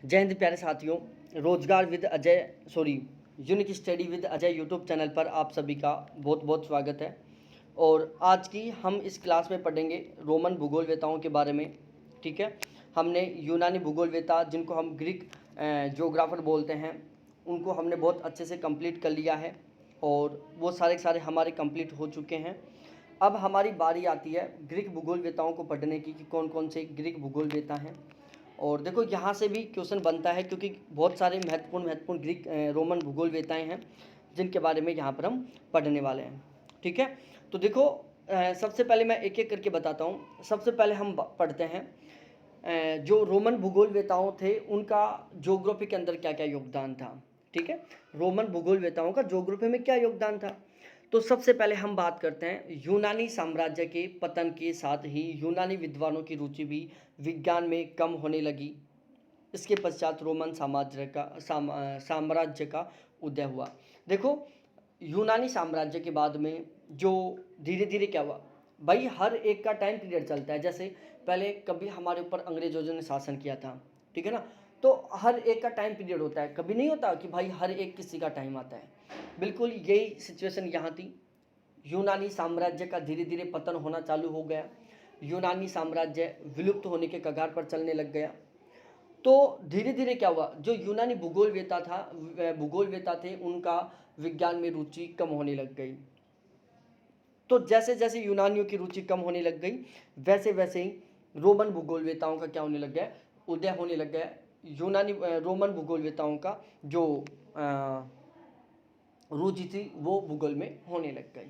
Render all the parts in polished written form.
जय हिंद प्यारे साथियों। रोजगार with Ajay unique study with Ajay YouTube channel पर आप सभी का बहुत बहुत स्वागत है। और आज की हम इस क्लास में पढ़ेंगे रोमन भूगोलवेताओं के बारे में। ठीक है, हमने यूनानी भूगोलवेता जिनको हम ग्रीक ज्योग्राफर बोलते हैं उनको हमने बहुत अच्छे से कंप्लीट कर लिया है और वो सारे हमारे कंप्लीट हो चुके हैं। अब हमारी बारी आती है ग्रीक भूगोलवेताओं को पढ़ने की कि कौन कौन से ग्रीक भूगोलवेता हैं। और देखो यहाँ से भी क्वेश्चन बनता है क्योंकि बहुत सारे महत्वपूर्ण ग्रीक रोमन भूगोलवेताएं हैं जिनके बारे में यहाँ पर हम पढ़ने वाले हैं। ठीक है, तो देखो सबसे पहले मैं एक एक करके बताता हूँ। सबसे पहले हम पढ़ते हैं जो रोमन भूगोलवेताओं थे उनका ज्योग्राफी के अंदर क्या क्या योगदान था। ठीक है, रोमन भूगोलवेताओं का ज्योग्राफी में क्या योगदान था। तो सबसे पहले हम बात करते हैं यूनानी साम्राज्य के पतन के साथ ही यूनानी विद्वानों की रुचि भी विज्ञान में कम होने लगी। इसके पश्चात रोमन साम्राज्य का उदय हुआ। देखो यूनानी साम्राज्य के बाद में जो धीरे धीरे क्या हुआ भाई, हर एक का टाइम पीरियड चलता है। जैसे पहले कभी हमारे ऊपर अंग्रेजों ने शासन किया था, ठीक है ना, तो हर एक का टाइम पीरियड होता है। कभी नहीं होता कि भाई हर एक किसी का टाइम आता है। बिल्कुल यही सिचुएशन यहाँ थी। यूनानी साम्राज्य का धीरे धीरे पतन होना चालू हो गया। यूनानी साम्राज्य विलुप्त होने के कगार पर चलने लग गया। तो धीरे धीरे क्या हुआ, जो यूनानी भूगोलवेता थे उनका विज्ञान में रुचि कम होने लग गई। तो जैसे जैसे यूनानियों की रुचि कम होने लग गई वैसे वैसे ही रोमन भूगोलवेताओं का क्या होने लग गया, उदय होने लग गया। रोमन भूगोलवेताओं का जो रुचि थी वो भूगोल में होने लग गई।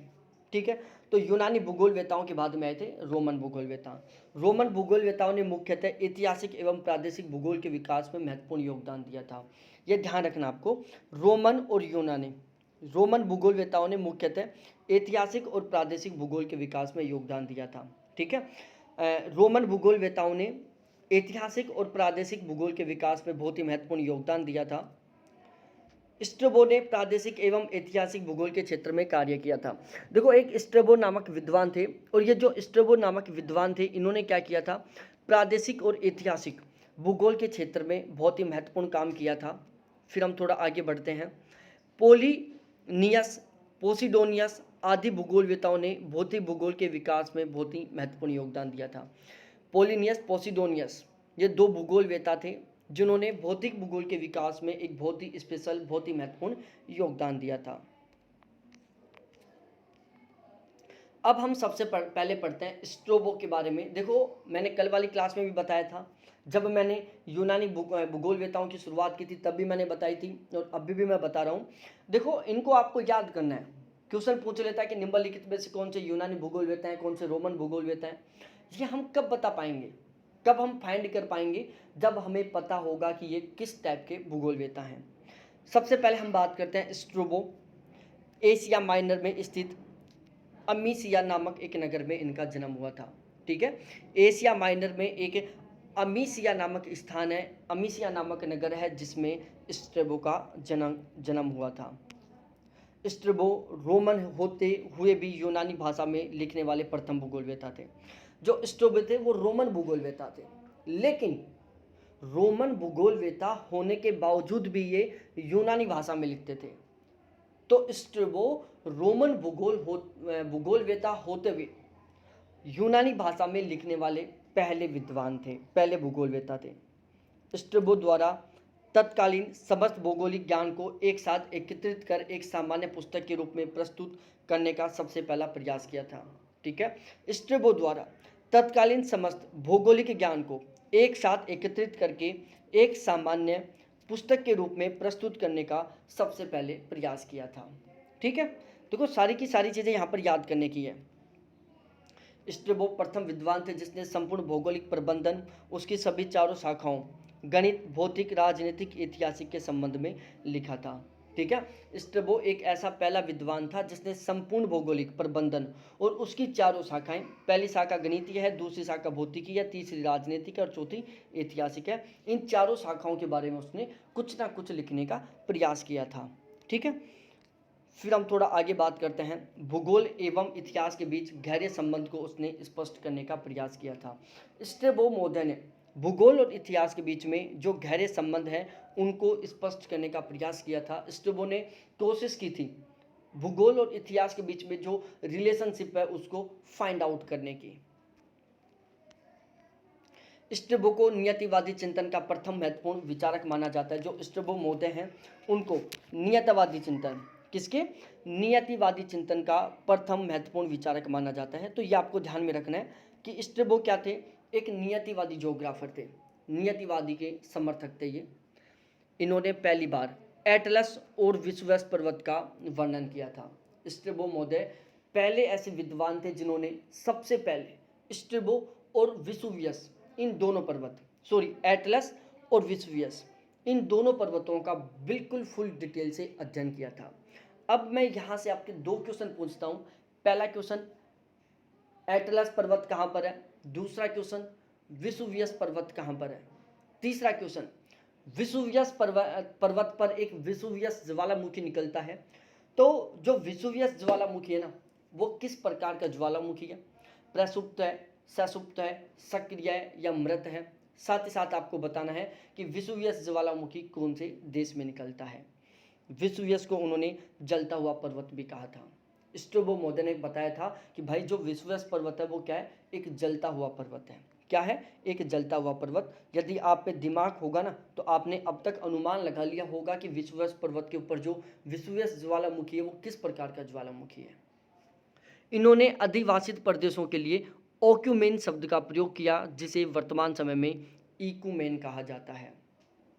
ठीक है, तो यूनानी भूगोलवेताओं के बाद में आए थे रोमन भूगोलवेता। रोमन भूगोलवेताओं ने मुख्यतः ऐतिहासिक एवं प्रादेशिक भूगोल के विकास में महत्वपूर्ण योगदान दिया था। यह ध्यान रखना आपको। रोमन भूगोलवेताओं ने मुख्यतः ऐतिहासिक और प्रादेशिक भूगोल के विकास में योगदान दिया था। ठीक है, रोमन भूगोलवेताओं ने ऐतिहासिक और प्रादेशिक भूगोल के विकास में बहुत ही महत्वपूर्ण योगदान दिया था। स्ट्रैबो ने प्रादेशिक एवं ऐतिहासिक भूगोल के क्षेत्र में कार्य किया था। देखो एक स्ट्रैबो नामक विद्वान थे और ये जो स्ट्रैबो नामक विद्वान थे इन्होंने क्या किया था, प्रादेशिक और ऐतिहासिक भूगोल के क्षेत्र में बहुत ही महत्वपूर्ण काम किया था। फिर हम थोड़ा आगे बढ़ते हैं। पोलिनियस, पोसिडोनियस आदि भूगोलवेताओं ने भौतिक भूगोल के विकास में बहुत ही महत्वपूर्ण योगदान दिया था। पोलिनियस, पोसिडोनियस ये दो भूगोलवेता थे जिन्होंने भौतिक भूगोल के विकास में एक बहुत ही स्पेशल, बहुत ही महत्वपूर्ण योगदान दिया था। अब हम सबसे पहले पढ़ते हैं स्ट्रैबो के बारे में। देखो मैंने कल वाली क्लास में भी बताया था, जब मैंने यूनानी भूगोलवेताओं की शुरुआत की थी तब भी मैंने बताई थी और अभी भी मैं बता रहा हूँ। देखो इनको आपको याद करना है। क्वेश्चन पूछ लेता है कि निम्नलिखित में से कौन से यूनानी भूगोलवेता हैं, कौन से रोमन भूगोलवेता हैं। ये हम कब बता पाएंगे, कब हम फाइंड कर पाएंगे, जब हमें पता होगा कि ये किस टाइप के भूगोलवेता हैं। सबसे पहले हम बात करते हैं स्ट्रैबो। एशिया माइनर में स्थित अमीसिया नामक एक नगर में इनका जन्म हुआ था। ठीक है, एशिया माइनर में एक अमीसिया नामक स्थान है, अमीसिया नामक नगर है जिसमें स्ट्रैबो का जन्म हुआ था। स्ट्रैबो रोमन होते हुए भी यूनानी भाषा में लिखने वाले प्रथम भूगोलवेता थे। जो स्ट्रैबो थे वो रोमन भूगोलवेता थे, लेकिन रोमन भूगोलवेता होने के बावजूद भी ये यूनानी भाषा में लिखते थे। तो स्ट्रैबो रोमन भूगोलवेता होते हुए यूनानी भाषा में लिखने वाले पहले विद्वान थे, पहले भूगोलवेता थे। स्ट्रैबो द्वारा तत्कालीन समस्त भौगोलिक ज्ञान को एक साथ एकत्रित कर एक सामान्य पुस्तक के रूप में प्रस्तुत करने का सबसे पहला प्रयास किया था। ठीक है, स्ट्रैबो द्वारा तत्कालीन समस्त भौगोलिक ज्ञान को एक साथ एकत्रित करके एक सामान्य पुस्तक के रूप में प्रस्तुत करने का सबसे पहले प्रयास किया था। ठीक है, देखो सारी की सारी चीज़ें यहाँ पर याद करने की है। स्ट्रैबो प्रथम विद्वान थे जिसने संपूर्ण भौगोलिक प्रबंधन, उसकी सभी चारों शाखाओं गणित, भौतिक, राजनीतिक, ऐतिहासिक के संबंध में लिखा था। ठीक है, स्ट्रैबो एक ऐसा पहला विद्वान था जिसने संपूर्ण भौगोलिक प्रबंधन और उसकी चारों शाखाएं, पहली शाखा गणितीय है, दूसरी शाखा भौतिकी है, तीसरी राजनीतिक है और चौथी ऐतिहासिक है, इन चारों शाखाओं के बारे में उसने कुछ ना कुछ लिखने का प्रयास किया था। ठीक है, फिर हम थोड़ा आगे बात करते हैं। भूगोल एवं इतिहास के बीच गहरे संबंध को उसने स्पष्ट करने का प्रयास किया था। स्ट्रैबो महोदय ने भूगोल और इतिहास के बीच में जो गहरे संबंध हैं उनको स्पष्ट करने का प्रयास किया था। स्ट्रैबो ने कोशिश की थी भूगोल और इतिहास के बीच में जो रिलेशनशिप है उसको फाइंड आउट करने की। स्ट्रैबो को नियतिवादी चिंतन का प्रथम महत्वपूर्ण विचारक माना जाता है। जो स्ट्रैबो महोदय हैं उनको नियतिवादी चिंतन, किसके, नियतिवादी चिंतन का प्रथम महत्वपूर्ण विचारक माना जाता है। तो ये आपको ध्यान में रखना है कि स्ट्रैबो क्या थे, एक नियतिवादी ज्योग्राफर थे, नियतिवादी के समर्थक थे ये। इन्होंने पहली बार एटलस और विषुवस पर्वत का वर्णन किया था। स्ट्रैबो महोदय पहले ऐसे विद्वान थे जिन्होंने सबसे पहले स्ट्रैबो और विसुवियस, इन दोनों पर्वत, एटलस और विसुवियस, इन दोनों पर्वतों का बिल्कुल फुल डिटेल से अध्ययन किया था। अब मैं यहाँ से आपके दो क्वेश्चन पूछता हूँ। पहला क्वेश्चन, एटलस पर्वत कहाँ पर है। दूसरा क्वेश्चन, विसुवियस पर्वत कहाँ पर है। तीसरा क्वेश्चन, विसुवियस पर्वत पर एक विसुवियस ज्वालामुखी निकलता है, तो जो विसुवियस ज्वालामुखी है ना, वो किस प्रकार का ज्वालामुखी है, प्रसुप्त है, ससुप्त है, सक्रिय है या मृत है। साथ ही साथ आपको बताना है कि विसुवियस ज्वालामुखी कौन से देश में निकलता है। विसुवियस को उन्होंने जलता हुआ पर्वत भी कहा था। स्ट्रैबो महोदय ने बताया था कि भाई जो विसुवियस पर्वत है वो क्या है, एक जलता हुआ पर्वत है। क्या है, एक जलता हुआ पर्वत। यदि आप पे दिमाग होगा ना तो आपने अब तक अनुमान लगा लिया होगा कि विसुवियस पर्वत के ऊपर जो विसुवियस ज्वालामुखी है वो किस प्रकार का ज्वालामुखी है। इन्होंने अधिवासित प्रदेशों के लिए ओक्यूमेन शब्द का प्रयोग किया, जिसे वर्तमान समय में इकुमेन कहा जाता है।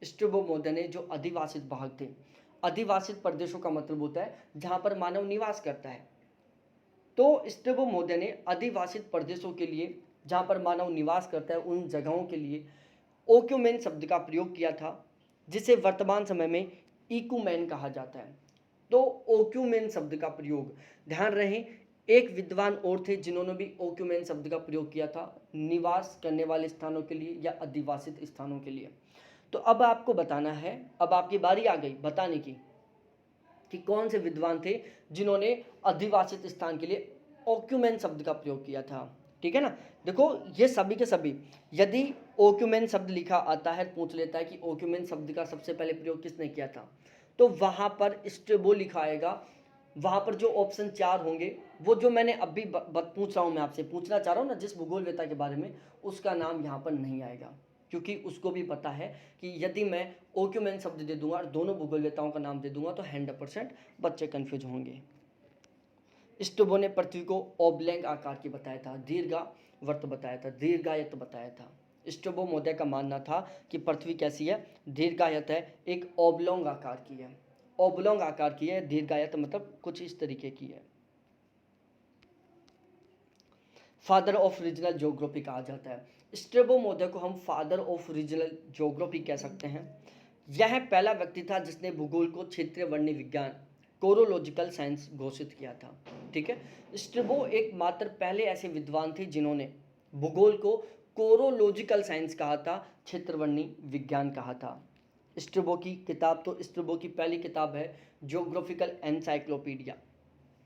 स्ट्रैबो महोदय ने जो अधिवासित भाग थे, अधिवासित प्रदेशों का मतलब होता है जहां पर मानव निवास करता है। तो स्ट्रैबो महोदय ने अधिवासित प्रदेशों के लिए, जहां पर मानव निवास करता है, उन जगहों के लिए ओक्यूमेन शब्द का प्रयोग किया था, जिसे वर्तमान समय में इकुमेन कहा जाता है। तो ओक्यूमेन शब्द का प्रयोग, ध्यान रहे, एक विद्वान और थे जिन्होंने भी ओक्यूमेन शब्द का प्रयोग किया था निवास करने वाले स्थानों के लिए या अधिवासित स्थानों के लिए। तो अब आपको बताना है, अब आपकी बारी आ गई बताने की कि कौन से विद्वान थे जिन्होंने अधिवासित स्थान के लिए ओक्यूमेन शब्द का प्रयोग किया था। ठीक है ना। देखो ये सभी के सभी, यदि ओक्यूमेन शब्द लिखा आता है, पूछ लेता है कि ओक्यूमेन शब्द का सबसे पहले प्रयोग किसने किया था, तो वहां पर स्ट्रैबो लिखा आएगा। वहां पर जो ऑप्शन 4 होंगे, वो जो मैंने अभी पूछ रहा हूं, मैं आपसे पूछना चाह रहा हूं ना जिस भूगोलवेता के बारे में, उसका नाम यहाँ पर नहीं आएगा, क्योंकि उसको भी पता है कि यदि मैं ओक्यूमेन शब्द दे दूंगा और दोनों भूगोलवेताओं का नाम दे दूंगा तो 100% बच्चे कंफ्यूज होंगे। स्ट्रैबो ने पृथ्वी को ओब्लॉन्ग आकार की बताया था, दीर्घावर्त बताया था, दीर्घायत बताया था। स्ट्रैबो महोदय का मानना था कि पृथ्वी कैसी है, दीर्घायत है, एक ओब्लॉन्ग आकार की है, ओब्लॉन्ग आकार की है, दीर्घायत मतलब कुछ इस तरीके की है। फादर ऑफ रीजनल ज्योग्राफी कहा जाता है। स्ट्रैबो महोदय को हम फादर ऑफ रीजनल ज्योग्राफी कह सकते हैं। यह पहला व्यक्ति था जिसने भूगोल को क्षेत्रीय वर्णी विज्ञान, कोरोलॉजिकल साइंस घोषित किया था। ठीक है, स्ट्रैबो एकमात्र पहले ऐसे विद्वान थे जिन्होंने भूगोल को कोरोलॉजिकल साइंस कहा था, क्षेत्रवर्णी विज्ञान कहा था। स्ट्रैबो की किताब, तो स्ट्रैबो की पहली किताब है ज्योग्राफिकल एनसाइक्लोपीडिया।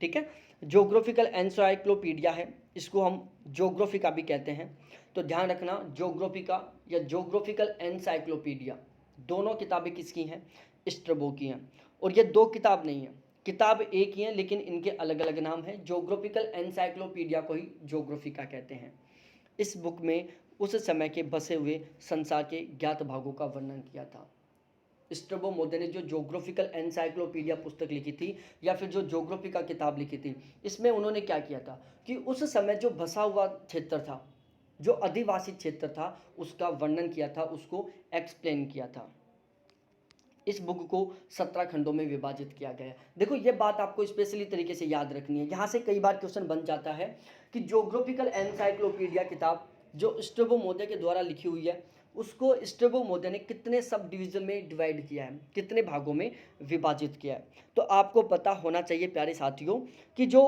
ठीक है, ज्योग्राफिकल एनसाइक्लोपीडिया है, इसको हम ज्योग्राफिका भी कहते हैं। तो ध्यान रखना, ज्योग्राफिका या ज्योग्राफिकल एनसाइक्लोपीडिया, दोनों किताबें किसकी हैं, स्ट्रैबो की हैं। और ये दो किताब नहीं है, किताब एक ही है लेकिन इनके अलग अलग नाम हैं। ज्योग्राफिकल एनसाइक्लोपीडिया को ही ज्योग्राफिका कहते हैं। इस बुक में उस समय के बसे हुए संसार के ज्ञात भागों का वर्णन किया था। स्ट्रैबो महोदय ने जो ज्योग्राफिकल एनसाइक्लोपीडिया पुस्तक लिखी थी या फिर जो ज्योग्राफिका किताब लिखी थी, इसमें उन्होंने क्या किया था कि उस समय जो बसा हुआ क्षेत्र था, जो आदिवासी क्षेत्र था, उसका वर्णन किया था, उसको एक्सप्लेन किया था। इस बुक को 17 खंडों में विभाजित किया गया है। देखो ये बात आपको स्पेशली तरीके से याद रखनी है, यहाँ से कई बार क्वेश्चन बन जाता है कि ज्योग्राफिकल एनसाइक्लोपीडिया किताब जो स्ट्रैबो महोदय के द्वारा लिखी हुई है, उसको स्ट्रैबो महोदय ने कितने सब डिवीजन में डिवाइड किया है, कितने भागों में विभाजित किया है। तो आपको पता होना चाहिए प्यारे साथियों कि जो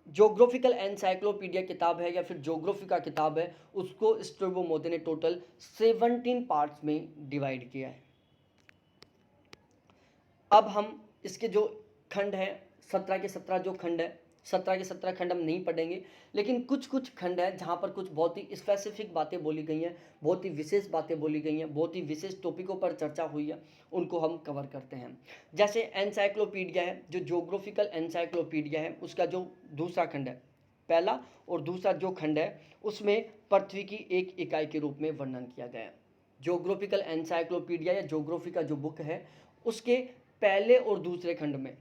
ज्योग्राफिकल एनसाइक्लोपीडिया किताब है या फिर ज्योग्राफिका किताब है, उसको स्ट्रैबो महोदय ने टोटल 17 पार्ट्स में डिवाइड किया है। अब हम इसके जो खंड हैं, 17 के 17 जो खंड है, 17 के 17 खंड हम नहीं पढ़ेंगे, लेकिन कुछ कुछ खंड है जहाँ पर कुछ बहुत ही स्पेसिफिक बातें बोली गई हैं, बहुत ही विशेष बातें बोली गई हैं, बहुत ही विशेष टॉपिकों पर चर्चा हुई है, उनको हम कवर करते हैं। जैसे एनसाइक्लोपीडिया है, जो ज्योग्राफिकल एनसाइक्लोपीडिया है, उसका जो दूसरा खंड है, पहला और दूसरा जो खंड है उसमें पृथ्वी की एक इकाई के रूप में वर्णन किया गया है। ज्योग्राफिकल एनसाइक्लोपीडिया या ज्योग्राफी का जो बुक है उसके पहले और दूसरे खंड में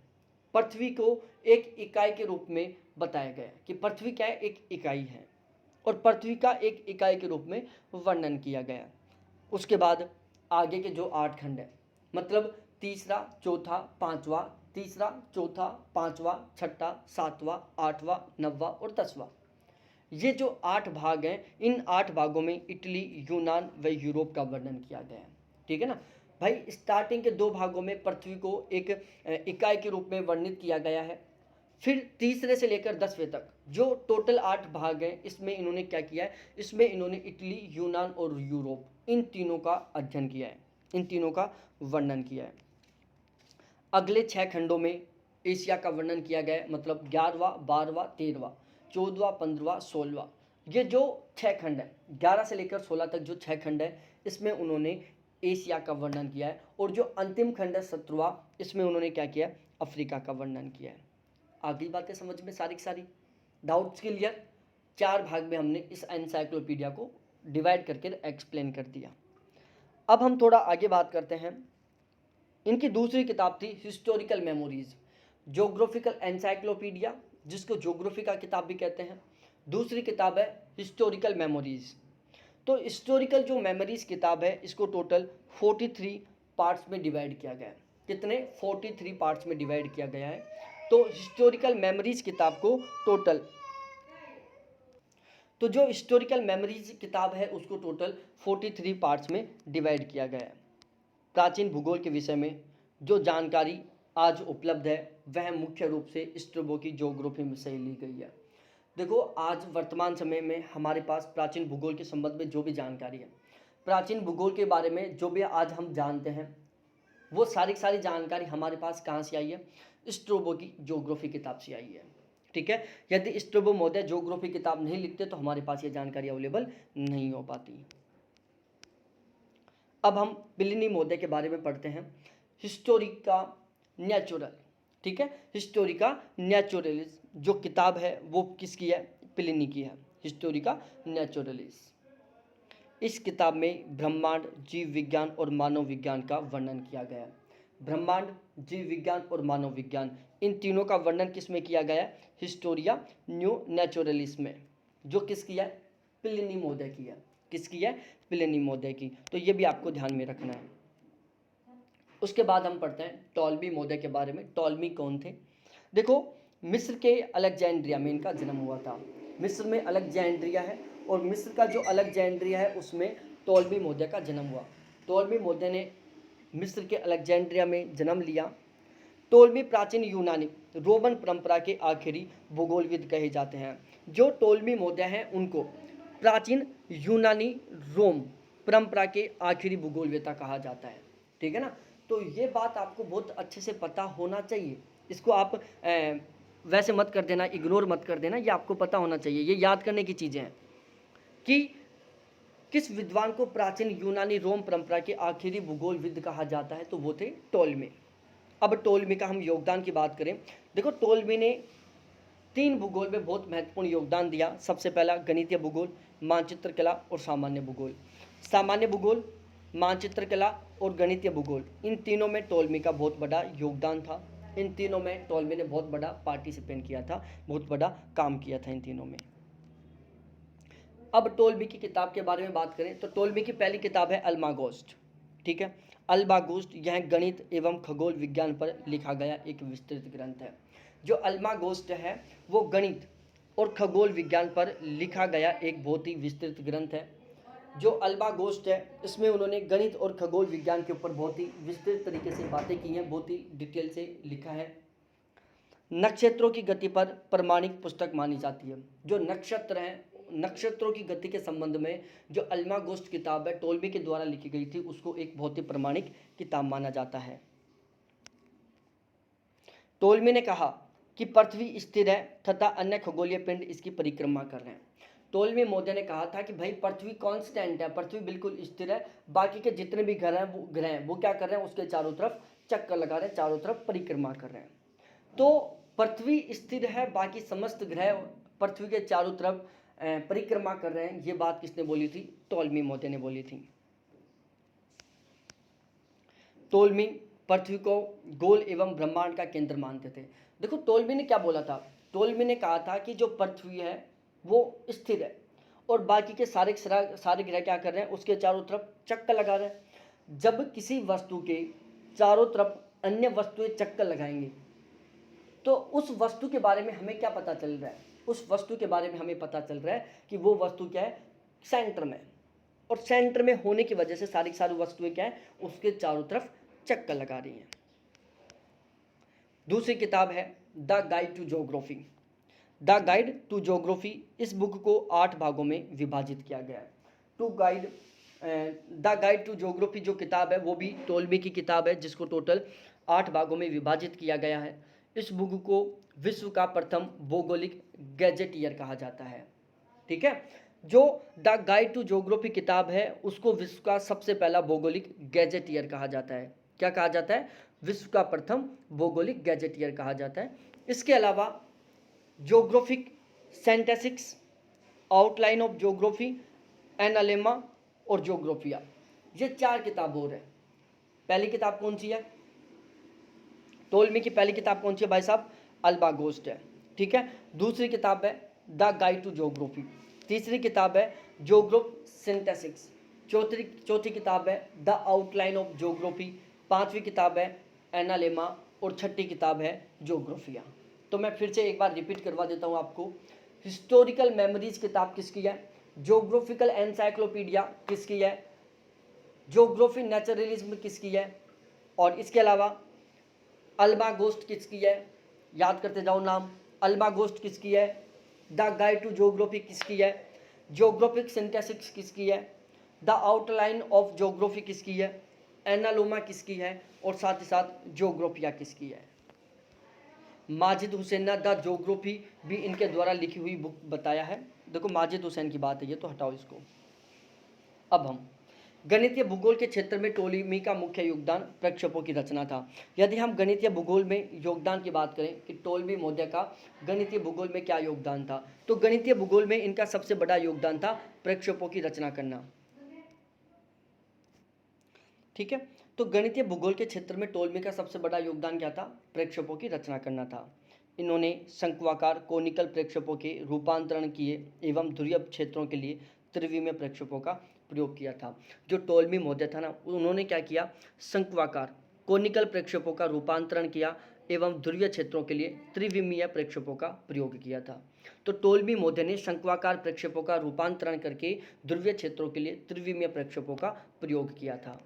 पृथ्वी को एक इकाई के रूप में बताया गया है कि पृथ्वी क्या है, एक इकाई है, और पृथ्वी का एक इकाई के रूप में वर्णन किया गया। उसके बाद आगे के जो 8 खंड है, मतलब तीसरा, चौथा, पांचवा, तीसरा, चौथा, पांचवा, छठा, सातवां, आठवां, नौवां और 10वां, ये जो 8 भाग हैं, इन 8 भागों में इटली, यूनान व यूरोप का वर्णन किया गया है। ठीक है ना भाई। स्टार्टिंग के 2 भागों में पृथ्वी को एक इकाई के रूप में वर्णित किया गया है। फिर तीसरे से लेकर 10वें तक जो टोटल 8 भाग हैं, इसमें इन्होंने क्या किया है, इसमें इन्होंने इटली, यूनान और यूरोप, इन तीनों का अध्ययन किया है, इन तीनों का वर्णन किया है। अगले 6 खंडों में एशिया का वर्णन किया गया है, मतलब 11वां, 12वां, 13वां, 14वां, 15वां, 16वां, ये जो 6 खंड है, 11 से लेकर 16 तक जो 6 खंड है, इसमें उन्होंने एशिया का वर्णन किया है। और जो अंतिम खंड है 17वां, इसमें उन्होंने क्या किया, अफ्रीका का वर्णन किया है। आगे बातें समझ में सारी की सारी, डाउट्स क्लियर। 4 भाग में हमने इस एनसाइक्लोपीडिया को डिवाइड करके एक्सप्लेन कर दिया। अब हम थोड़ा आगे बात करते हैं। इनकी दूसरी किताब थी हिस्टोरिकल मेमोरीज, ज्योग्राफिकल एनसाइक्लोपीडिया, जिसको ज्योग्राफी का किताब भी कहते हैं। दूसरी किताब है हिस्टोरिकल मेमोरीज। तो हिस्टोरिकल जो मेमोरीज किताब है, इसको टोटल 43 पार्ट्स में डिवाइड किया गया है। कितने, 43 पार्ट्स में डिवाइड किया गया है। तो हिस्टोरिकल मेमोरीज किताब को टोटल, तो जो हिस्टोरिकल मेमोरीज किताब है उसको टोटल 43 पार्ट्स में डिवाइड किया गया है। प्राचीन भूगोल के विषय में जो जानकारी आज उपलब्ध है वह मुख्य रूप से स्ट्रैबो की ज्योग्राफी में से ली गई है। देखो, आज वर्तमान समय में हमारे पास प्राचीन भूगोल के संबंध में जो भी जानकारी है, प्राचीन भूगोल के बारे में जो भी आज हम जानते हैं, वो सारी सारी जानकारी हमारे पास कहाँ से आई है, स्ट्रैबो की ज्योग्राफी किताब से आई है। ठीक है, यदि स्ट्रैबो महोदय ज्योग्राफी किताब नहीं लिखते तो हमारे पास ये जानकारी अवेलेबल नहीं हो पाती। अब हम प्लिनी महोदय के बारे में पढ़ते हैं, हिस्टोरिका नेचुरल। ठीक है, हिस्टोरिका नेचुरलिस जो किताब है वो किसकी है, प्लिनी की है, हिस्टोरिका नेचुरलिस। इस किताब में ब्रह्मांड, जीव विज्ञान और मानव विज्ञान का वर्णन किया गया है। ब्रह्मांड, जीव विज्ञान और मानव विज्ञान, इन तीनों का वर्णन किस में किया गया है, हिस्टोरिया न्यू नेचुरलिस में, जो किसकी है, प्लिनी महोदय की है। किसकी है, प्लिनी महोदय की। तो ये भी आपको ध्यान में रखना है। उसके बाद हम पढ़ते हैं टॉलमी महोदय के बारे में। टॉलमी कौन थे, देखो, मिस्र के अलेक्जेंड्रिया में इनका जन्म हुआ था। मिस्र में अलेक्जेंड्रिया है और मिस्र का जो अलेक्जेंड्रिया है उसमें टॉलमी महोदय का जन्म हुआ। टॉलमी महोदय ने मिस्र के अलेक्जेंड्रिया में जन्म लिया। टॉलमी प्राचीन यूनानी रोमन परंपरा के आखिरी भूगोलविद कहे जाते हैं। जो टॉलमी महोदय हैं उनको प्राचीन यूनानी रोम परंपरा के आखिरी भूगोलवेता कहा जाता है। ठीक है ना, तो ये बात आपको बहुत अच्छे से पता होना चाहिए। इसको आप वैसे मत कर देना, इग्नोर मत कर देना, ये आपको पता होना चाहिए। ये याद करने की चीज़ें हैं कि किस विद्वान को प्राचीन यूनानी रोम परंपरा के आखिरी भूगोलविद कहा जाता है, तो वो थे टॉलमी। अब टॉलमी का हम योगदान की बात करें, देखो टॉलमी ने 3 भूगोल में बहुत महत्वपूर्ण योगदान दिया। सबसे पहला गणितीय भूगोल, मानचित्र कला और सामान्य भूगोल। सामान्य भूगोल, मानचित्र कला और गणितीय भूगोल, इन तीनों में टॉलमी का बहुत बड़ा योगदान था। इन तीनों में टॉलमी ने बहुत बड़ा पार्टिसिपेट किया था, बहुत बड़ा काम किया था इन तीनों में। अब टॉलमी की किताब के बारे में बात करें तो टॉलमी की पहली किताब है अल्मागोस्ट। ठीक है, अल्मागोस्ट यह गणित एवं खगोल विज्ञान पर लिखा गया एक विस्तृत ग्रंथ है। जो अल्मागोस्ट है वो गणित और खगोल विज्ञान पर लिखा गया एक बहुत ही विस्तृत ग्रंथ है। जो अल्मागोस्ट है इसमें उन्होंने गणित और खगोल विज्ञान के ऊपर बहुत ही विस्तृत तरीके से बातें की हैं, बहुत ही डिटेल से लिखा है। नक्षत्रों की गति पर प्रमाणिक पुस्तक मानी जाती है। जो नक्षत्र हैं, नक्षत्रों की गति के संबंध में जो अल्मागोस्ट किताब है टॉलमी के द्वारा लिखी गई थी, उसको एक बहुत ही प्रमाणिक किताब माना जाता है। टॉलमी ने कहा कि पृथ्वी स्थिर है तथा अन्य खगोलीय पिंड इसकी परिक्रमा कर रहे हैं। टोलमी मौर्य ने कहा था कि भाई पृथ्वी कांस्टेंट है, पृथ्वी बिल्कुल स्थिर है, बाकी के जितने भी ग्रह हैं वो क्या कर रहे हैं, उसके चारों तरफ चक्कर लगा रहे हैं, चारों तरफ परिक्रमा कर रहे हैं। तो पृथ्वी स्थिर है, बाकी समस्त ग्रह पृथ्वी के चारों तरफ परिक्रमा कर रहे हैं, ये बात किसने बोली थी, टोलमी मौर्य ने बोली थी। टोलमी पृथ्वी को गोल एवं ब्रह्मांड का केंद्र मानते थे। देखो टोलमी ने क्या बोला था, टोलमी ने कहा था कि जो पृथ्वी है वो स्थिर है और बाकी के सारे ग्रह क्या कर रहे हैं, उसके चारों तरफ चक्कर लगा रहे हैं। जब किसी वस्तु के चारों तरफ अन्य वस्तुएं चक्कर लगाएंगी तो उस वस्तु के बारे में हमें क्या पता चल रहा है, उस वस्तु के बारे में हमें पता चल रहा है कि वो वस्तु क्या है, सेंटर में, और सेंटर में होने की वजह से सारी वस्तुएं क्या है, उसके चारों तरफ चक्कर लगा रही हैं। दूसरी किताब है the guide to geography. The guide to geography, इस बुक को 8 भागों में विभाजित किया गया है। द गाइड टू ज्योग्राफी जो किताब है वो भी टोलमी की किताब है, जिसको टोटल 8 भागों में विभाजित किया गया है। इस बुक को विश्व का प्रथम भौगोलिक गैजेटियर कहा जाता है। ठीक है, जो द गाइड टू ज्योग्राफी किताब है उसको विश्व का सबसे पहला भौगोलिक गैजेटियर कहा जाता है। क्या कहा जाता है, विश्व का प्रथम भौगोलिक गैजेटियर कहा जाता है। इसके अलावा ज्योग्राफिक सेंटेसिक्स, आउटलाइन ऑफ ज्योग्राफी, एनालेमा और ज्योग्राफिया, ये 4 किताब और है। पहली किताब कौन सी है, टोलमी की पहली किताब कौन सी है भाई साहब, अल्बागोस्ट है। ठीक है, दूसरी किताब है द गाइड टू ज्योग्राफी, तीसरी किताब है ज्योग्राफ सिंथेसिक्स, चौथी किताब है द आउटलाइन ऑफ ज्योग्राफी, 5वीं किताब है एनालेमा और 6ठी किताब है ज्योग्राफिया। तो मैं फिर से एक बार रिपीट करवा देता हूँ आपको। हिस्टोरिकल मेमोरीज किताब किसकी है, ज्योग्राफिकल एनसाइक्लोपीडिया किसकी है, ज्योग्राफी नेचुरलिज्म किसकी है, और इसके अलावा अल्बागोस्ट किसकी है, याद करते जाओ नाम, अल्बागोस्ट किसकी है, द गाइड टू ज्योग्राफी किसकी है, ज्योग्राफिक सिंथेसिस किसकी है, द आउटलाइन ऑफ ज्योग्राफी किसकी है, एनालोमा किसकी है, और साथ ही साथ ज्योग्राफिया किसकी है। माजिद हुसैन ने द ज्योग्राफी भी इनके द्वारा लिखी हुई बुक बताया है। देखो माजिद हुसैन की बात है ये, तो हटाओ इसको। अब हम गणितीय भूगोल के क्षेत्र में टोलेमी का मुख्य योगदान प्रक्षेपों की रचना था। यदि हम गणितीय भूगोल में योगदान की बात करें कि टोलेमी मौर्य का गणितीय भूगोल में क्या योगदान था, तो गणितीय भूगोल में इनका सबसे बड़ा योगदान था प्रक्षेपों की रचना करना। ठीक है, तो गणितीय भूगोल के क्षेत्र में टोलेमी का सबसे बड़ा योगदान क्या था, प्रक्षेपों की रचना करना था। इन्होंने शंक्वाकार कोनिकल प्रक्षेपों के रूपांतरण किए एवं ध्रुवीय क्षेत्रों के लिए त्रिविमीय प्रक्षेपों का प्रयोग किया था। जो टोलेमी मौर्य था ना, उन्होंने क्या किया, शंक्वाकार कोनिकल प्रक्षेपों का रूपांतरण किया एवं ध्रुवीय क्षेत्रों के लिए त्रिविमीय प्रक्षेपों का प्रयोग किया था। तो टोलेमी मौर्य ने शंक्वाकार प्रक्षेपों का रूपांतरण करके ध्रुवीय क्षेत्रों के लिए त्रिविमीय प्रक्षेपों का प्रयोग किया था।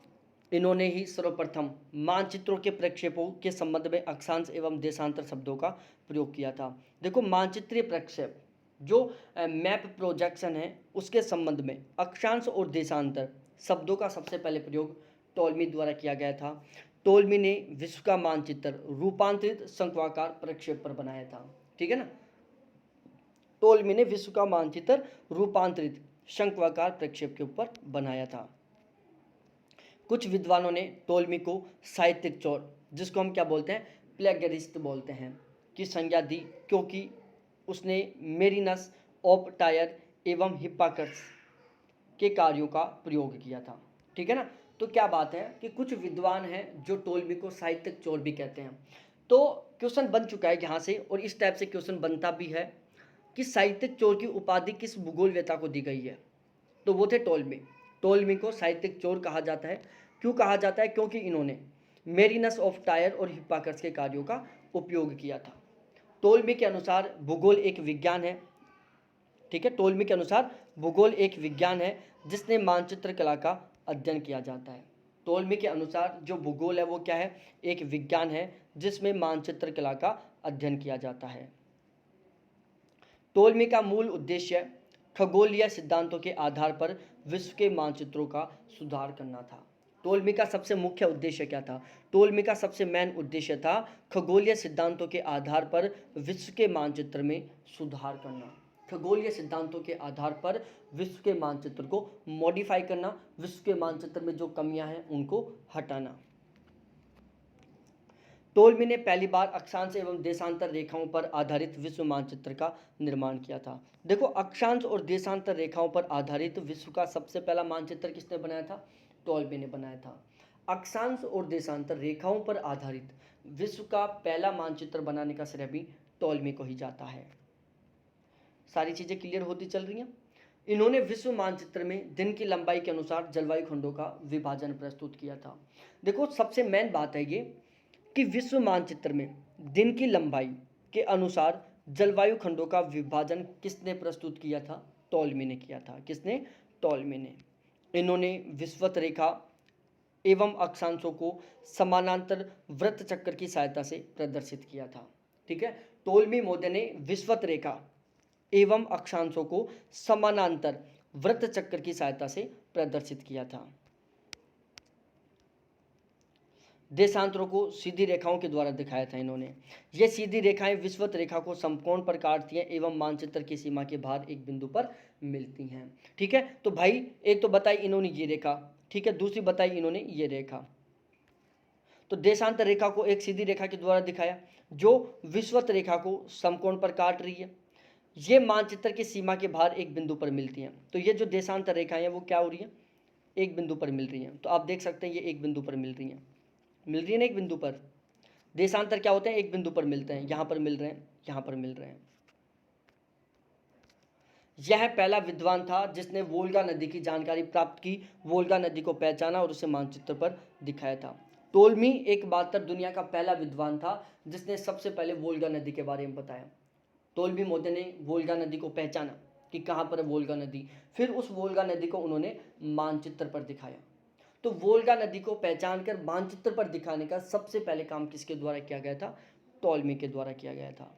इन्होंने ही सर्वप्रथम मानचित्रों के प्रक्षेपों के संबंध में अक्षांश एवं देशांतर शब्दों का प्रयोग किया था। देखो मानचित्रीय प्रक्षेप जो मैप प्रोजेक्शन है उसके संबंध में अक्षांश और देशांतर शब्दों का सबसे पहले प्रयोग टोलेमी द्वारा किया गया था। टोलेमी ने विश्व का मानचित्र रूपांतरित शंक्वाकार प्रक्षेप पर बनाया था। ठीक है ना, टोलेमी ने विश्व का मानचित्र रूपांतरित शंक्वाकार प्रक्षेप के ऊपर बनाया था। कुछ विद्वानों ने टोलेमी को साहित्यिक चोर, जिसको हम क्या बोलते हैं, प्लेगरिस्ट बोलते हैं, की संज्ञा दी, क्योंकि उसने मेरिनस ऑफ टायर एवं हिप्पाकर्स के कार्यों का प्रयोग किया था। ठीक है ना, तो क्या बात है कि कुछ विद्वान हैं जो टोलेमी को साहित्यिक चोर भी कहते हैं। तो क्वेश्चन बन चुका है यहाँ से, और इस टाइप से क्वेश्चन बनता भी है कि साहित्यिक चोर की उपाधि किस भूगोलवेता को दी गई है, तो वो थे टोलेमी। टोलेमी को साहित्यिक चोर कहा जाता है। क्यों कहा जाता है, क्योंकि इन्होंने मेरिनस ऑफ टायर और हिप्पाकर्स के कार्यों का उपयोग किया था। टोलेमी के अनुसार भूगोल एक विज्ञान है। ठीक है, टोलेमी के अनुसार भूगोल एक विज्ञान है जिसने मानचित्र कला का अध्ययन किया जाता है। टोलेमी के अनुसार जो भूगोल है वो क्या है, एक विज्ञान है जिसमें मानचित्र कला का अध्ययन किया जाता है। टोलेमी का मूल उद्देश्य खगोलीय सिद्धांतों के आधार पर विश्व के मानचित्रों का सुधार करना था। टोल्मी का सबसे मुख्य उद्देश्य क्या था? टोल्मी का सबसे मेन उद्देश्य था खगोलीय सिद्धांतों के आधार पर विश्व के मानचित्र में सुधार करना। खगोलीय सिद्धांतों के आधार पर विश्व के मानचित्र को मॉडिफाई करना, विश्व के मानचित्र में जो कमियां हैं उनको हटाना। टोल्मी ने पहली बार अक्षांश एवं देशांतर रेखाओं पर आधारित विश्व मानचित्र का निर्माण किया था। देखो, अक्षांश और देशांतर रेखाओं पर आधारित विश्व का सबसे पहला मानचित्र किसने बनाया था? टोल्मी ने बनाया था। अक्षांश और देशांतर रेखाओं पर आधारित विश्व का पहला मानचित्र बनाने का श्रेय भी टोल्मी को ही जाता है। सारी चीजें क्लियर होती चल रही हैं। इन्होंने विश्व मानचित्र में दिन की लंबाई के अनुसार जलवायु खंडों का विभाजन प्रस्तुत किया था। देखो, सबसे मेन बात है ये कि विश्व मानचित्र में दिन की लंबाई के अनुसार जलवायु खंडों का विभाजन किसने प्रस्तुत किया था? टोल्मी ने किया था। किसने? टोल्मी ने। इन्होंने विषुवत रेखा एवं अक्षांशों को समानांतर वृत्त चक्र की सहायता से प्रदर्शित किया था। ठीक है, टोल्मी महोदय ने विषुवत रेखा एवं अक्षांशों को समानांतर वृत्त चक्र की सहायता से प्रदर्शित किया था। देशांतरों को सीधी रेखाओं के द्वारा दिखाया था इन्होंने। ये सीधी रेखाएं विषुवत रेखा को समकोण पर काटती हैं एवं मानचित्र की सीमा के बाहर एक बिंदु पर मिलती हैं। ठीक है, तो भाई एक तो बताई इन्होंने ये रेखा, ठीक है, दूसरी बताई इन्होंने ये रेखा। तो देशांतर रेखा को एक सीधी रेखा के द्वारा दिखाया जो विषुवत रेखा को समकोण पर काट रही है। ये मानचित्र की सीमा के बाहर एक बिंदु पर मिलती हैं। तो ये जो देशांतर रेखाएं हैं वो क्या हो रही है? एक बिंदु पर मिल रही हैं। तो आप देख सकते हैं ये एक बिंदु पर मिल रही हैं, मिल रही है ना एक बिंदु पर। देशांतर क्या होते हैं? एक बिंदु पर मिलते हैं, यहां पर मिल रहे हैं, यहां पर मिल रहे हैं। यह पहला विद्वान था जिसने वोल्गा नदी की जानकारी प्राप्त की, वोल्गा नदी को पहचाना और उसे मानचित्र पर दिखाया था। टोल्मी एकमात्र दुनिया का पहला विद्वान था जिसने सबसे पहले वोल्गा नदी के बारे में बताया। टोल्मी महोदय ने वोल्गा नदी को पहचाना कि कहाँ पर है वोल्गा नदी, फिर उस वोल्गा नदी को उन्होंने मानचित्र पर दिखाया। तो वोल्गा नदी को पहचान कर मानचित्र पर दिखाने का सबसे पहले काम किसके द्वारा किया गया था? टोल्मी के द्वारा किया गया था।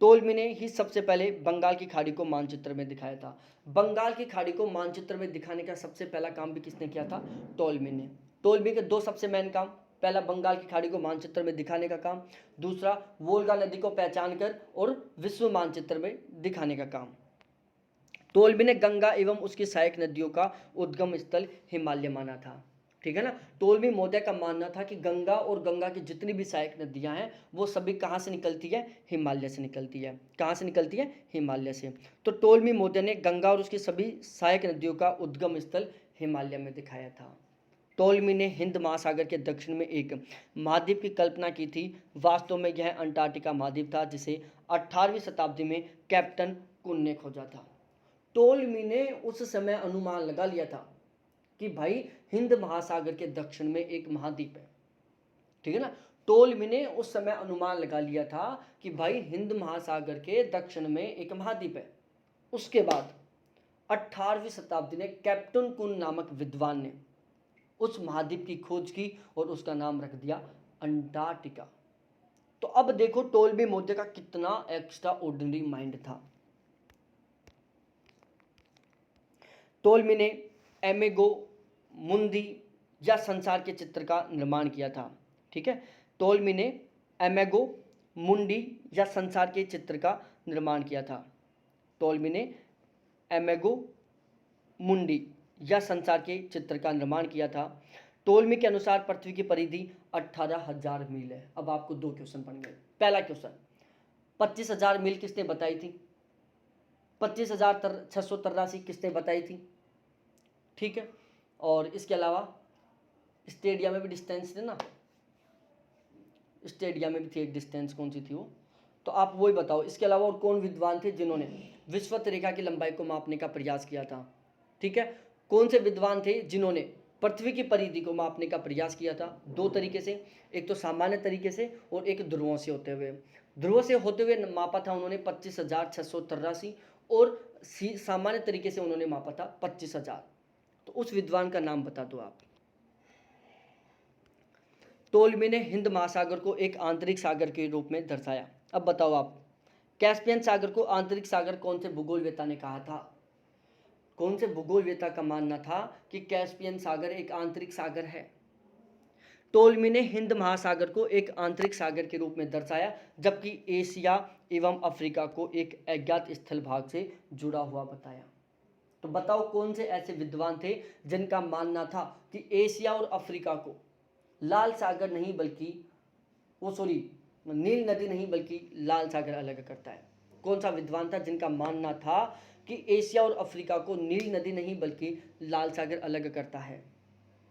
टोल्मी ने ही सबसे पहले बंगाल की खाड़ी को मानचित्र में दिखाया था। बंगाल की खाड़ी को मानचित्र में दिखाने का सबसे पहला काम भी किसने किया था? टोल्मी ने। टोल्मी के दो सबसे मेन काम, पहला बंगाल की खाड़ी को मानचित्र में दिखाने का काम, दूसरा वोल्गा नदी को पहचान कर और विश्व मानचित्र में दिखाने का काम। टोल्मी ने गंगा एवं उसकी सहायक नदियों का उद्गम स्थल हिमालय माना था। ठीक है ना, टोल्मी महोदय का मानना था कि गंगा और गंगा की जितनी भी सहायक नदियां हैं वो सभी कहाँ से निकलती है? हिमालय से निकलती है। कहाँ से निकलती है? हिमालय से। तो टोल्मी महोदय ने गंगा और उसकी सभी सहायक नदियों का उद्गम स्थल हिमालय में दिखाया था। टोल्मी ने हिंद महासागर के दक्षिण में एक महाद्वीप की कल्पना की थी। वास्तव में यह अंटार्कटिका महाद्वीप था जिसे 18वीं शताब्दी में कैप्टन कुन ने खोजा था। टोल्मी ने उस समय अनुमान लगा लिया था कि भाई हिंद महासागर के दक्षिण में एक महाद्वीप है। ठीक है ना, टोल्मी ने उस समय अनुमान लगा लिया था कि भाई हिंद महासागर के दक्षिण में एक महाद्वीप है। उसके बाद 18वीं शताब्दी में कैप्टन कुन नामक विद्वान ने उस महाद्वीप की खोज की और उसका नाम रख दिया अंटार्कटिका। तो अब देखो टोल्मी महोदय का कितना एक्स्ट्रा ऑर्डिनरी माइंड था। टोल्मी ने एमेगो मुंदी या संसार के चित्र का निर्माण किया था। ठीक है, टोल्मी ने एमेगो मुंडी या संसार के चित्र का निर्माण किया था। टोल्मी ने एमेगो मुंडी या संसार के चित्र का निर्माण किया था। टोल्मी के अनुसार पृथ्वी की परिधि 18,000 मील है। अब आपको दो क्वेश्चन बन गए। पहला क्वेश्चन, 25,000 मील किसने बताई थी? 25,683 किसने बताई थी? ठीक है, और इसके अलावा स्टेडिया में भी डिस्टेंस है ना, स्टेडिया में भी थी एक डिस्टेंस, कौन सी थी वो? तो आप वही बताओ। इसके अलावा और कौन विद्वान थे जिन्होंने विषुवत रेखा की लंबाई को मापने का प्रयास किया था? ठीक है, कौन से विद्वान थे जिन्होंने पृथ्वी की परिधि को मापने का प्रयास किया था? दो तरीके से, एक तो सामान्य तरीके से और एक ध्रुवों से होते हुए। ध्रुव से होते हुए मापा था उन्होंने 25,683 और सामान्य तरीके से उन्होंने मापा था 25,000। तो उस विद्वान का नाम बता दो आप। टोल्मी ने हिंद महासागर को एक आंतरिक सागर के रूप में दर्शाया। अब बताओ आप, कैस्पियन सागर को आंतरिक सागर कौन से भूगोलवेत्ता ने कहा था? कौन से भूगोलवेत्ता का मानना था कि कैस्पियन सागर एक आंतरिक सागर है? टोल्मी ने हिंद महासागर को एक आंतरिक सागर के रूप में दर्शाया, जबकि एशिया एवं अफ्रीका को एक अज्ञात स्थल भाग से जुड़ा हुआ बताया। तो बताओ कौन से ऐसे विद्वान थे जिनका मानना था कि एशिया और अफ्रीका को लाल सागर नहीं बल्कि नील नदी नहीं बल्कि लाल सागर अलग करता है? कौन सा विद्वान था जिनका मानना था कि एशिया और अफ्रीका को नील नदी नहीं बल्कि लाल सागर अलग करता है?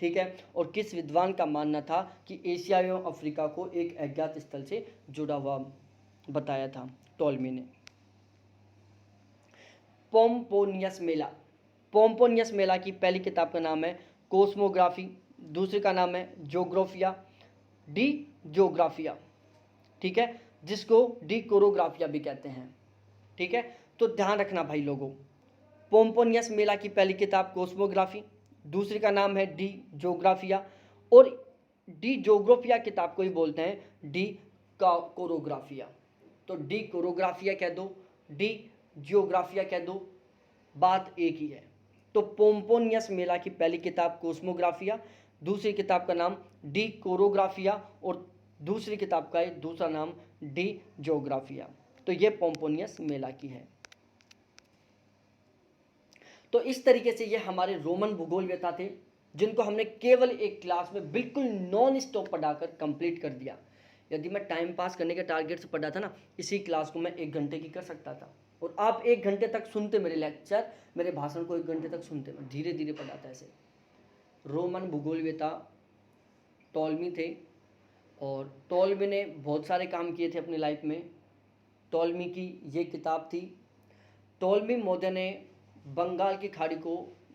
ठीक है, और किस विद्वान का मानना था कि एशिया एवं अफ्रीका को एक अज्ञात स्थल से जुड़ा हुआ बताया था? टोल्मी ने। पोम्पोनियस मेला। पोम्पोनियस मेला की पहली किताब का नाम है कोस्मोग्राफी, दूसरे का नाम है जोग्राफिया डी जोग्राफिया, ठीक है, जिसको डी कोरोग्राफिया भी कहते हैं। ठीक है, तो ध्यान रखना भाई लोगों, पोम्पोनियस मेला की पहली किताब कोस्मोग्राफी, दूसरी का नाम है डी जोग्राफिया, और डी जोग्राफिया किताब को ही बोलते हैं डी कोरोग्राफिया। तो डी कोरोग्राफिया कह दो, डी जियोग्राफिया कह दो, बात एक ही है। तो पोम्पोनियस मेला की पहली किताब कोस्मोग्राफिया, दूसरी किताब का नाम डी कोरोग्राफिया, और दूसरी किताब का दूसरा नाम डी जियोग्राफिया। तो ये पोम्पोनियस मेला की है। तो इस तरीके से ये हमारे रोमन भूगोलवेत्ता थे जिनको हमने केवल एक क्लास में बिल्कुल नॉन स्टॉप पढ़ाकर कंप्लीट कर दिया। यदि मैं टाइम पास करने के टारगेट से पढ़ा था ना, इसी क्लास को मैं 1 घंटे की कर सकता था, और आप 1 घंटे तक सुनते मेरे लेक्चर, मेरे भाषण को 1 घंटे तक सुनते। मैं धीरे धीरे पढ़ाता ऐसे। रोमन भूगोलवेत्ता टॉल्मी थे, और टॉल्मी ने बहुत सारे काम किए थे अपनी लाइफ में। टॉल्मी की ये किताब थी। टॉल्मी महोदय ने बंगाल की खाड़ी को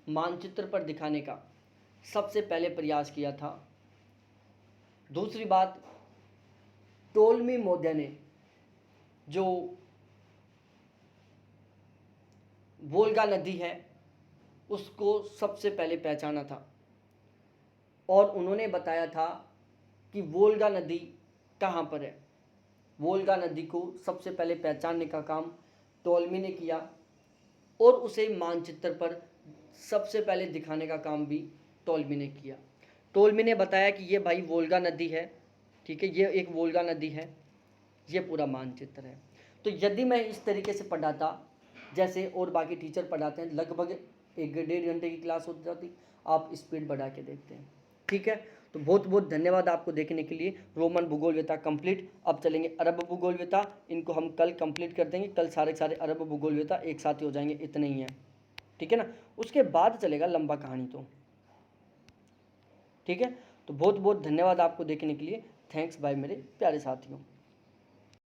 मानचित्र पर दिखाने का सबसे पहले प्रयास किया था। दूसरी बात, टॉल्मी महोदय ने जो वोल्गा नदी है उसको सबसे पहले पहचाना था, और उन्होंने बताया था कि वोल्गा नदी कहाँ पर है। वोल्गा नदी को सबसे पहले पहचानने का काम टॉल्मी ने किया, और उसे मानचित्र पर सबसे पहले दिखाने का काम भी टॉल्मी ने किया। टॉल्मी ने बताया कि ये भाई वोल्गा नदी है, ठीक है, ये एक वोल्गा नदी है, ये पूरा मानचित्र है। तो यदि मैं इस तरीके से पढ़ाता जैसे और बाकी टीचर पढ़ाते हैं, लगभग 1-1.5 घंटे की क्लास हो जाती। आप स्पीड बढ़ा के देखते हैं। ठीक है, तो बहुत बहुत धन्यवाद आपको देखने के लिए। रोमन भूगोलवेत्ता कंप्लीट। अब चलेंगे अरब भूगोलवेत्ता, इनको हम कल कंप्लीट कर देंगे। कल सारे के सारे अरब भूगोलवेत्ता एक साथ ही हो जाएंगे, इतने ही हैं, ठीक है ना। उसके बाद चलेगा लंबा कहानी, तो ठीक है। तो बहुत बहुत धन्यवाद आपको देखने के लिए। थैंक्स बाय मेरे प्यारे साथियों।